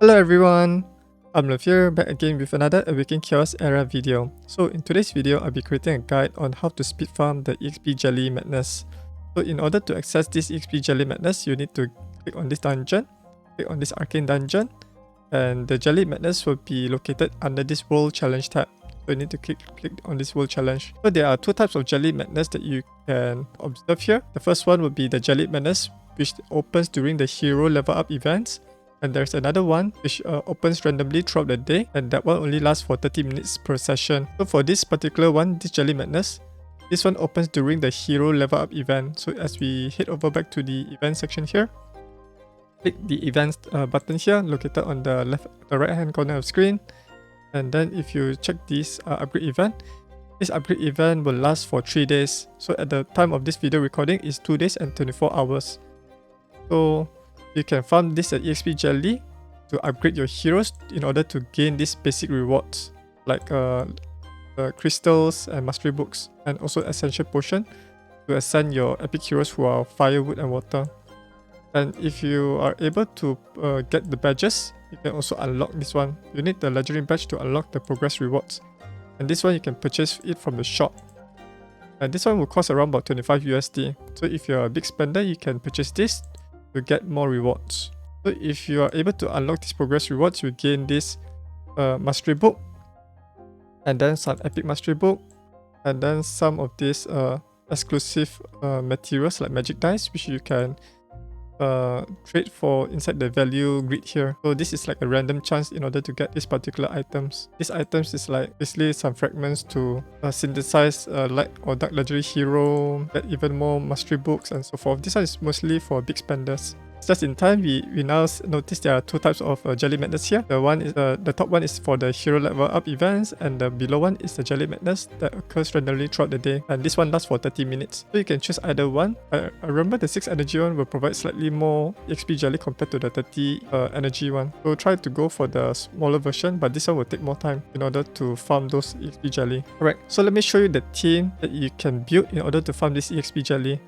Hello everyone, I'm Love here, back again with another Awaken Chaos Era video. So in today's video, I'll be creating a guide on how to speed farm the EXP Jelly Madness. So in order to access this EXP Jelly Madness, you need to click on this dungeon, click on this arcane dungeon, and the Jelly Madness will be located under this World Challenge tab. So you need to click on this World Challenge. So there are two types of Jelly Madness that you can observe here. The first one will be the Jelly Madness, which opens during the hero level up events. And there's another one which opens randomly throughout the day, and that one only lasts for 30 minutes per session. So for this particular one, this Jelly Madness, this one opens during the hero level up event. So as we head over back to the event section here, click the events button here located on the right hand corner of screen. And then if you check this upgrade event, this upgrade event will last for 3 days. So at the time of this video recording is 2 days and 24 hours. So you can farm this at EXP Jelly to upgrade your heroes in order to gain these basic rewards like crystals and mastery books, and also essential potion to ascend your epic heroes who are fire, wood and water. And if you are able to get the badges, you can also unlock this one. You need the legendary badge to unlock the progress rewards, and this one you can purchase it from the shop. And this one will cost around about 25 USD. So if you're a big spender, you can purchase this to get more rewards. So if you are able to unlock these progress rewards, you gain this mastery book, and then some epic mastery book, and then some of these exclusive materials like magic dice, which you can trade for inside the value grid here. So this is like a random chance in order to get these particular items. These items is like basically some fragments to synthesize light or dark legendary hero, get even more mastery books and so forth. This one is mostly for big spenders. Just in time, we now notice there are two types of Jelly Madness here. The top one is for the hero level up events, and the below one is the Jelly Madness that occurs randomly throughout the day. And this one lasts for 30 minutes. So you can choose either one. I remember the 6 energy one will provide slightly more EXP Jelly compared to the 30 energy one. So try to go for the smaller version, but this one will take more time in order to farm those EXP Jelly. Alright, so let me show you the team that you can build in order to farm this EXP Jelly.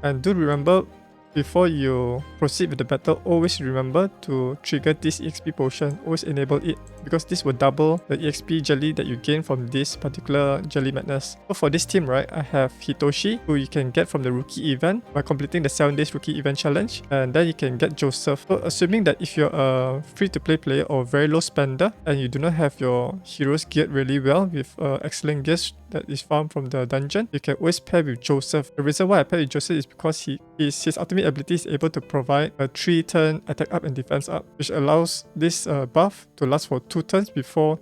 And do remember, before you proceed with the battle, always remember to trigger this EXP potion. Always enable it, because this will double the EXP jelly that you gain from this particular Jelly Madness. So for this team, right, I have Hitoshi, who you can get from the rookie event by completing the 7 days rookie event challenge. And then you can get Joseph. So assuming that if you're a free-to-play player or very low spender, and you do not have your heroes geared really well with excellent gears that is found from the dungeon, you can always pair with Joseph. The reason why I pair with Joseph is because his ultimate ability is able to provide a 3-turn attack up and defense up, which allows this buff to last for 2 turns before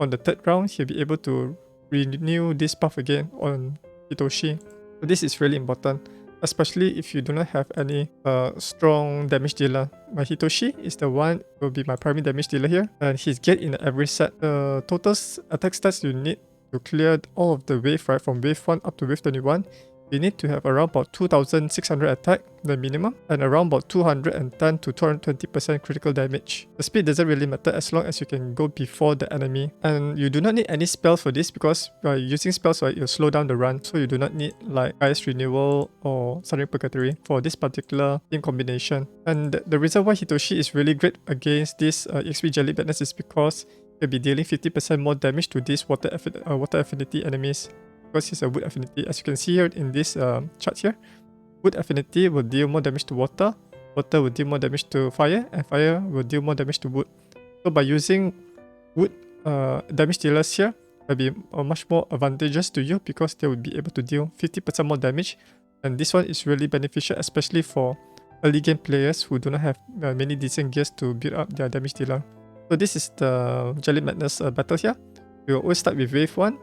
on the 3rd round he'll be able to renew this buff again on Hitoshi. So this is really important, especially if you do not have any strong damage dealer. My Hitoshi is the one who will be my primary damage dealer here, and he's geared in every set. The total attack stats you need to clear all of the wave, right, from wave 1 up to wave 21, you need to have around about 2600 attack, the minimum, and around about 210 to 220% critical damage. The speed doesn't really matter as long as you can go before the enemy. And you do not need any spells for this, because by using spells, right, you'll slow down the run. So you do not need like Ice Renewal or Sudden Purgatory for this particular team combination. And the reason why Hitoshi is really great against this EXP Jelly Madness is because he'll be dealing 50% more damage to these water affinity enemies, because he's a wood affinity. As you can see here in this chart here, wood affinity will deal more damage to water, water will deal more damage to fire, and fire will deal more damage to wood. So by using wood damage dealers here, will be much more advantageous to you, because they will be able to deal 50% more damage. And this one is really beneficial, especially for early game players who do not have many decent gears to build up their damage dealer. So this is the Jelly Madness battle here. You will always start with wave 1,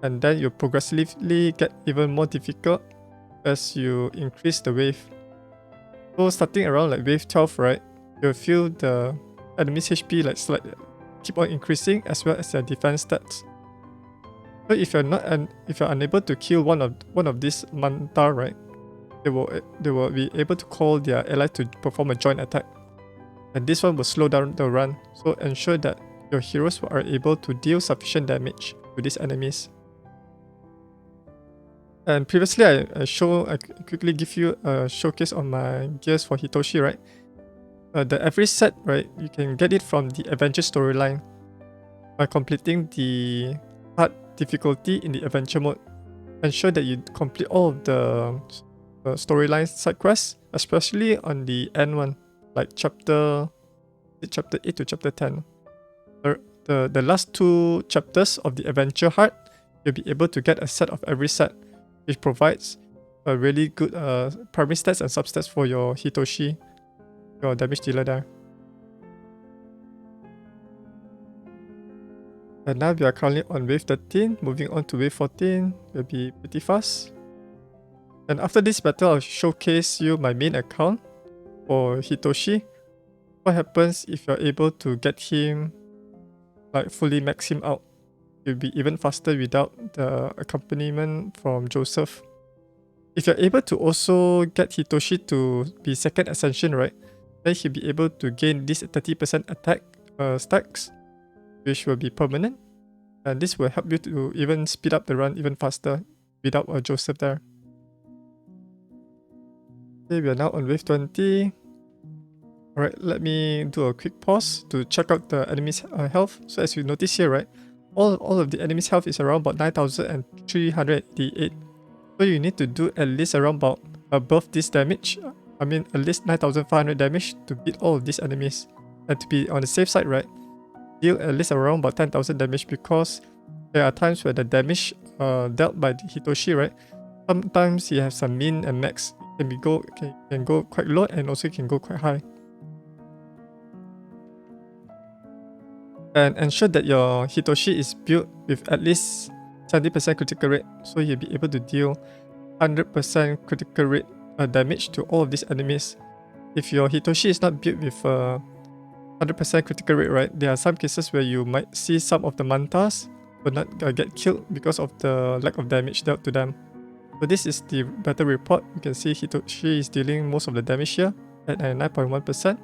and then you progressively get even more difficult as you increase the wave. So starting around like wave 12, right, you'll feel the enemy's HP like slightly keep on increasing, as well as their defense stats. So if you're unable to kill one of these Manta, right, they will be able to call their ally to perform a joint attack. And this one will slow down the run, so ensure that your heroes are able to deal sufficient damage to these enemies. And previously I quickly give you a showcase on my gears for Hitoshi, right? the every set, right, you can get it from the adventure storyline by completing the hard difficulty in the adventure mode. Ensure that you complete all of the storyline side quests, especially on the end one, like chapter 8 to chapter 10. The last 2 chapters of the adventure heart, you'll be able to get a set of every set, which provides a really good primary stats and substats for your Hitoshi, your damage dealer there. And now we are currently on wave 13, moving on to wave 14, will be pretty fast. And after this battle, I'll showcase you my main account for Hitoshi. What happens if you're able to get him, like fully max him out? You'll be even faster without the accompaniment from Joseph. If you're able to also get Hitoshi to be second ascension, right, then he'll be able to gain this 30% attack stacks, which will be permanent. And this will help you to even speed up the run even faster without Joseph there. Okay, we are now on wave 20. Alright, let me do a quick pause to check out the enemy's health. So as you notice here, right, all of the enemy's health is around about 9,388. So you need to do at least around about above this damage. I mean at least 9,500 damage to beat all of these enemies. And to be on the safe side, right, deal at least around about 10,000 damage, because there are times where the damage dealt by Hitoshi, right, sometimes he has some min and max. Can go quite low and also can go quite high. And ensure that your Hitoshi is built with at least 70% critical rate, so you'll be able to deal 100% critical rate damage to all of these enemies. If your Hitoshi is not built with 100% critical rate, right, there are some cases where you might see some of the mantas will not get killed because of the lack of damage dealt to them. So this is the battle report. You can see Hitoshi is dealing most of the damage here at 99.1%.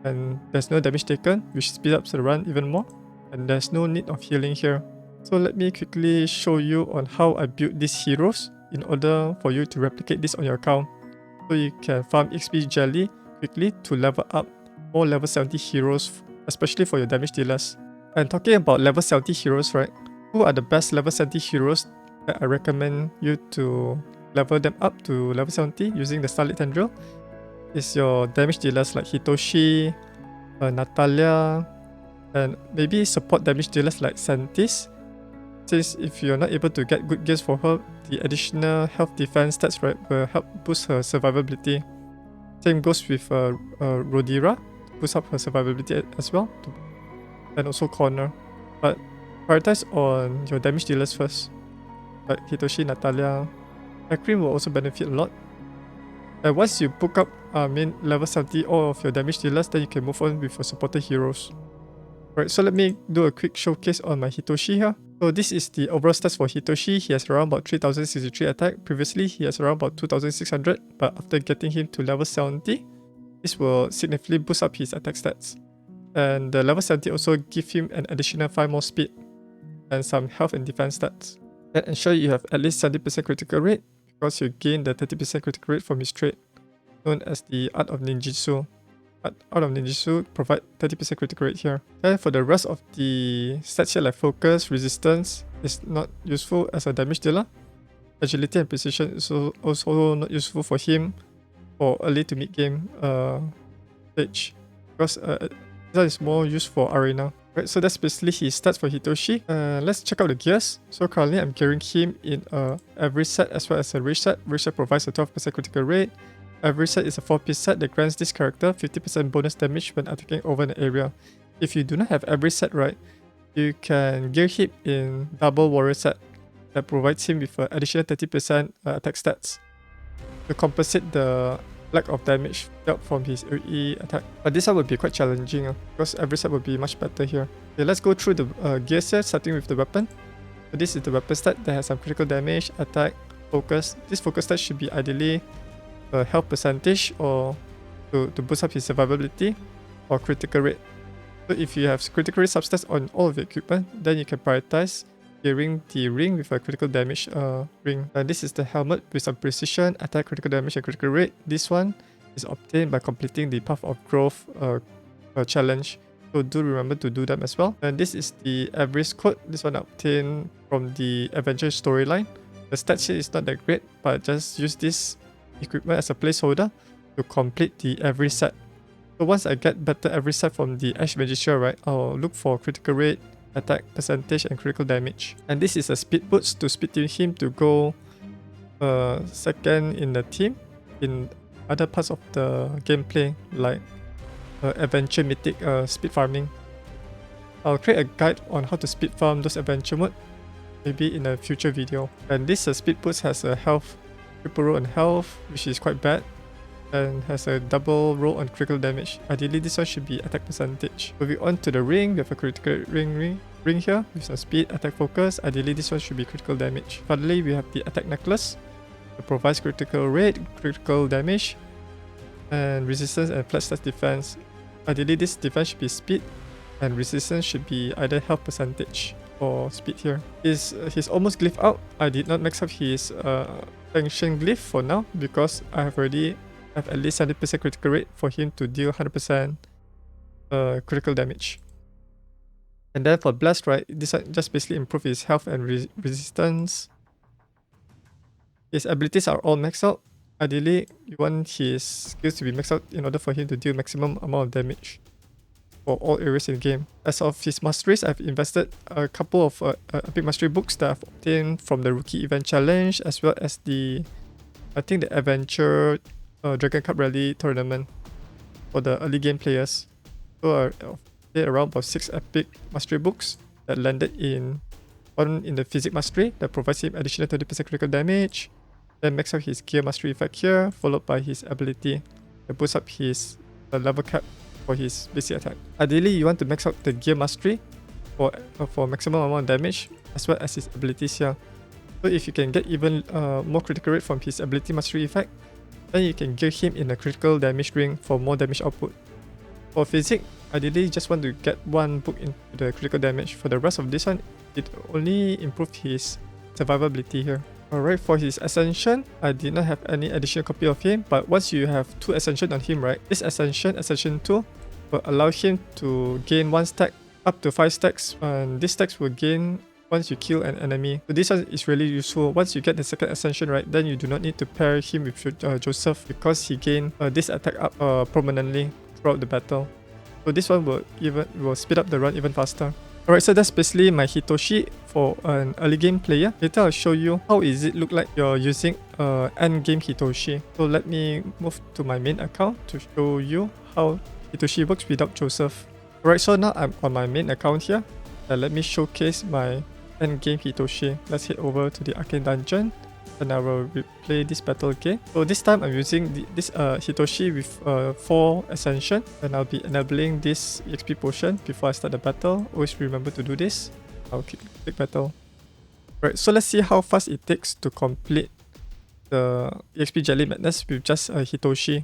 And there's no damage taken, which speeds up the run even more. And there's no need of healing here. So let me quickly show you on how I built these heroes in order for you to replicate this on your account. So you can farm EXP Jelly quickly to level up more level 70 heroes, especially for your damage dealers. And talking about level 70 heroes, right, who are the best level 70 heroes that I recommend you to level them up to level 70 using the Starlit Tendril? Is your damage dealers like Hitoshi, Natalia, and maybe support damage dealers like Santis. Since if you're not able to get good gears for her, the additional health defense stats, right, will help boost her survivability. Same goes with Rodira, to boost up her survivability as well, and also Connor. But prioritize on your damage dealers first, like Hitoshi, Natalia. Akrim will also benefit a lot. And once you book up level 70 all of your damage dealers, then you can move on with your supported heroes. Alright, so let me do a quick showcase on my Hitoshi here. So this is the overall stats for Hitoshi. He has around about 3063 attack. Previously, he has around about 2600, but after getting him to level 70, this will significantly boost up his attack stats. And the level 70 also give him an additional 5 more speed and some health and defense stats. And ensure you have at least 70% critical rate, because you gain the 30% critical rate from his trait, known as the Art of Ninjutsu. Art of Ninjutsu provide 30% critical rate here. And for the rest of the stats here like focus, resistance is not useful as a damage dealer. Agility and precision is also not useful for him for early to mid game stage, because that is more used for arena. Right, so that's basically his stats for Hitoshi. Let's check out the gears. So currently I'm gearing him in every set as well as a rage set. Rage set provides a 12% critical rate. Every set is a 4-piece set that grants this character 50% bonus damage when attacking over an area. If you do not have every set, right, you can gear him in double warrior set that provides him with an additional 30% attack stats to compensate the lack of damage dealt from his AE attack. But this one would be quite challenging because every set would be much better here. Okay, let's go through the gear set, starting with the weapon. So this is the weapon stat that has some critical damage, attack, focus. This focus stat should be ideally health percentage or to boost up his survivability or critical rate. So if you have critical rate substats on all of the equipment, then you can prioritize gearing the ring with a critical damage ring. And this is the helmet with some precision, attack, critical damage, and critical rate. This one is obtained by completing the Path of Growth challenge. So do remember to do them as well. And this is the average code. This one obtained from the adventure storyline. The stats here is not that great, but just use this equipment as a placeholder to complete the every set. So once I get better every set from the Ash Magician, right, I'll look for critical rate, attack percentage, and critical damage. And this is a speed boost to speed him to go second in the team in other parts of the gameplay, like adventure mythic speed farming. I'll create a guide on how to speed farm those adventure mode, maybe in a future video. And this speed boost has a health, triple roll on health, which is quite bad, and has a double roll on critical damage. Ideally, this one should be attack percentage. Moving on to the ring, we have a critical ring here with some speed, attack focus. Ideally, this one should be critical damage. Finally, we have the attack necklace. It provides critical rate, critical damage, and resistance and flat stats defense. Ideally, this defense should be speed, and resistance should be either health percentage or speed here. He's almost glyph out. I did not max up his function glyph for now because I have already have at least 70% critical rate for him to deal 100% critical damage. And then for blast, right, this one just basically improve his health and resistance. His abilities are all maxed out. Ideally, you want his skills to be maxed out in order for him to deal maximum amount of damage for all areas in the game. As of his masteries, I've invested a couple of epic mastery books that I've obtained from the rookie event challenge, as well as the, I think, the adventure Dragon Cup Rally tournament for the early game players. So I did around about 6 epic mastery books that landed in one in the physics mastery that provides him additional 30% critical damage. Then max out his gear mastery effect here, followed by his ability that boosts up his level cap for his basic attack. Ideally, you want to max out the gear mastery for maximum amount of damage, as well as his abilities here. So if you can get even more critical rate from his ability mastery effect, then you can gear him in a critical damage ring for more damage output. For physics, ideally you just want to get one book into the critical damage. For the rest of this one, it only improved his survivability here. Alright, for his Ascension, I did not have any additional copy of him, but once you have 2 Ascension on him, right, this Ascension 2, will allow him to gain 1 stack up to 5 stacks, and these stacks will gain once you kill an enemy. So this one is really useful. Once you get the second Ascension, right, then you do not need to pair him with Joseph because he gained this attack up permanently throughout the battle. So this one will speed up the run even faster. Alright, so that's basically my Hitoshi for an early game player. Later I'll show you how is it look like you're using end game Hitoshi. So let me move to my main account to show you how Hitoshi works without Joseph. Alright, so now I'm on my main account here. Let me showcase my end game Hitoshi. Let's head over to the arcane dungeon and I will replay this battle again. So this time I'm using this Hitoshi with 4 Ascension, and I'll be enabling this EXP potion before I start the battle. Always remember to do this. I'll click battle. Right, so let's see how fast it takes to complete the EXP Jelly Madness with just Hitoshi.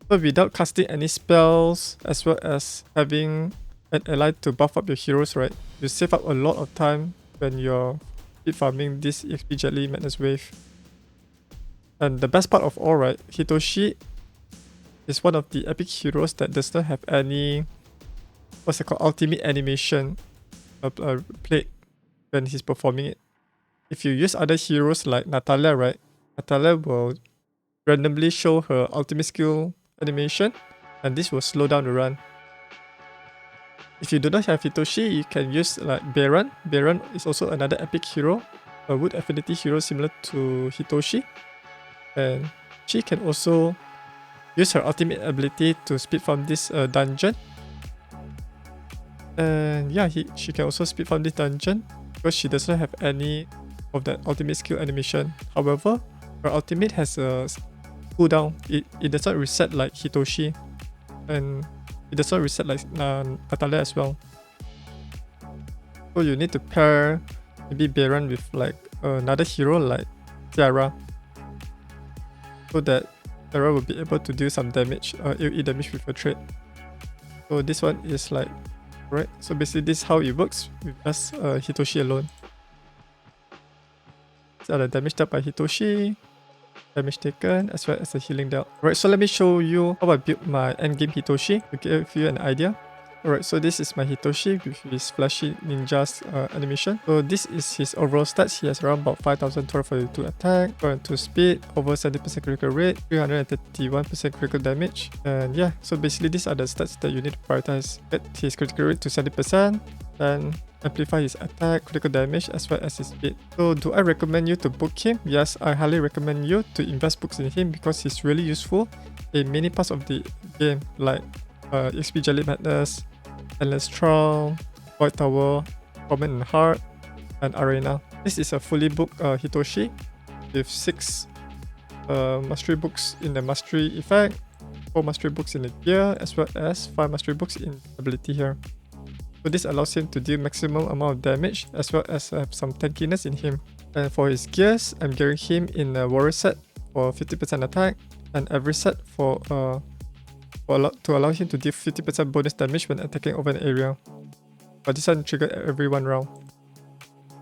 So without casting any spells, as well as having an ally to buff up your heroes, right, you save up a lot of time when you're farming this EXP Jelly Madness wave. And the best part of all, right, Hitoshi is one of the epic heroes that does not have any, what's it called, ultimate animation played when he's performing it. If you use other heroes like Natalia, right, Natalia will randomly show her ultimate skill animation, and this will slow down the run. If you do not have Hitoshi, you can use like Baron. Baron is also another epic hero, a wood affinity hero similar to Hitoshi. And she can also use her ultimate ability to speed farm this dungeon. And yeah, she can also speed farm this dungeon because she does not have any of that ultimate skill animation. However, her ultimate has a cooldown. It does not reset like Hitoshi. And it does not reset like Natalia as well. So you need to pair maybe Baron with like another hero like Tiara, so that Tiara will be able to do some damage, AoE damage with a trait. So this one is like, right, so basically this is how it works with just Hitoshi alone. These are the damage dealt by Hitoshi. damage taken, as well as the healing dealt. Alright, so let me show you how I built my endgame Hitoshi to give you an idea. Alright, so this is my Hitoshi with his flashy ninja's animation. So this is his overall stats. He has around about 5242 attack, 402 speed, over 70% critical rate, 331% critical damage. And yeah, so basically these are the stats that you need to prioritize. Get his critical rate to 70%, then amplify his attack, critical damage, as well as his speed. So do I recommend you to book him? Yes, I highly recommend you to invest books in him because he's really useful in many parts of the game, like EXP Jelly Madness, Endless Trial, Void Tower, Common and Heart, and Arena. This is a fully booked Hitoshi with 6 mastery books in the mastery effect, 4 mastery books in the gear, as well as 5 mastery books in ability here. So this allows him to deal maximum amount of damage as well as have some tankiness in him. And for his gears, I'm gearing him in a warrior set for 50% attack and every set to allow him to deal 50% bonus damage when attacking over an area. But this one triggered every 1 round.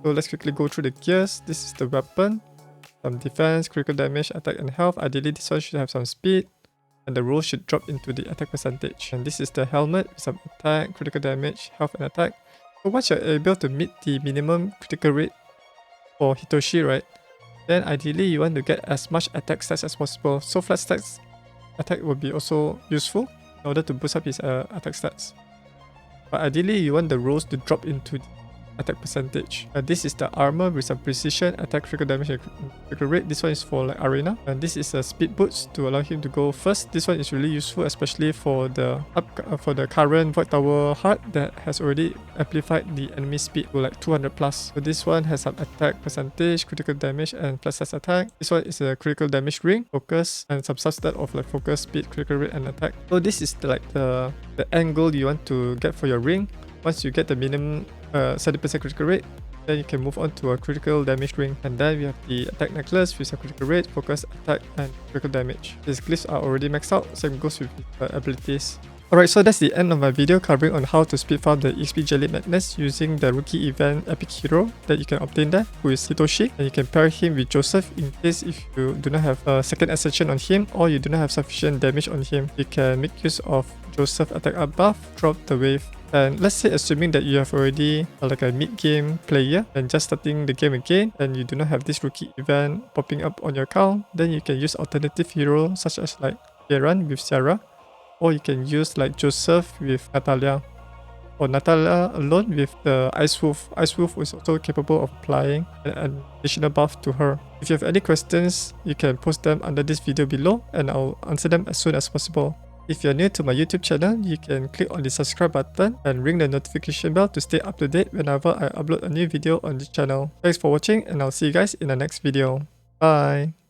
So let's quickly go through the gears. This is the weapon, some defense, critical damage, attack and health. Ideally this one should have some speed, and the roll should drop into the attack percentage. And this is the helmet with some attack, critical damage, health and attack. So once you're able to meet the minimum critical rate for Hitoshi, right, then ideally you want to get as much attack stats as possible. So flat stats attack will be also useful in order to boost up his attack stats. But ideally you want the rolls to drop into the attack percentage. This is the armor with some precision, attack, critical damage and critical rate. This one is for like arena, and this is a speed boost to allow him to go first. This one is really useful, especially for the current Void Tower heart that has already amplified the enemy speed to like 200 plus. So this one has some attack percentage, critical damage and plus size attack. This one is a critical damage ring, focus, and some substat of like focus, speed, critical rate and attack. So this is the end goal you want to get for your ring. Once you get the minimum 70% critical rate, then you can move on to a critical damage ring. And then we have the attack necklace with a critical rate, focus, attack, and critical damage. These glyphs are already maxed out, same goes with abilities. Alright, so that's the end of my video covering on how to speed farm the EXP Jelly Madness using the rookie event epic hero that you can obtain there, who is Hitoshi. And you can pair him with Joseph in case if you do not have a second ascension on him or you do not have sufficient damage on him. You can make use of Joseph attack up buff throughout the wave. And let's say assuming that you have already like a mid-game player and just starting the game again and you do not have this rookie event popping up on your account, then you can use alternative hero such as like Aaron with Sarah, or you can use like Joseph with Natalia, or Natalia alone with the Ice Wolf. Ice Wolf is also capable of applying an additional buff to her. If you have any questions, you can post them under this video below and I'll answer them as soon as possible. If you're new to my YouTube channel, you can click on the subscribe button and ring the notification bell to stay up to date whenever I upload a new video on this channel. Thanks for watching and I'll see you guys in the next video. Bye!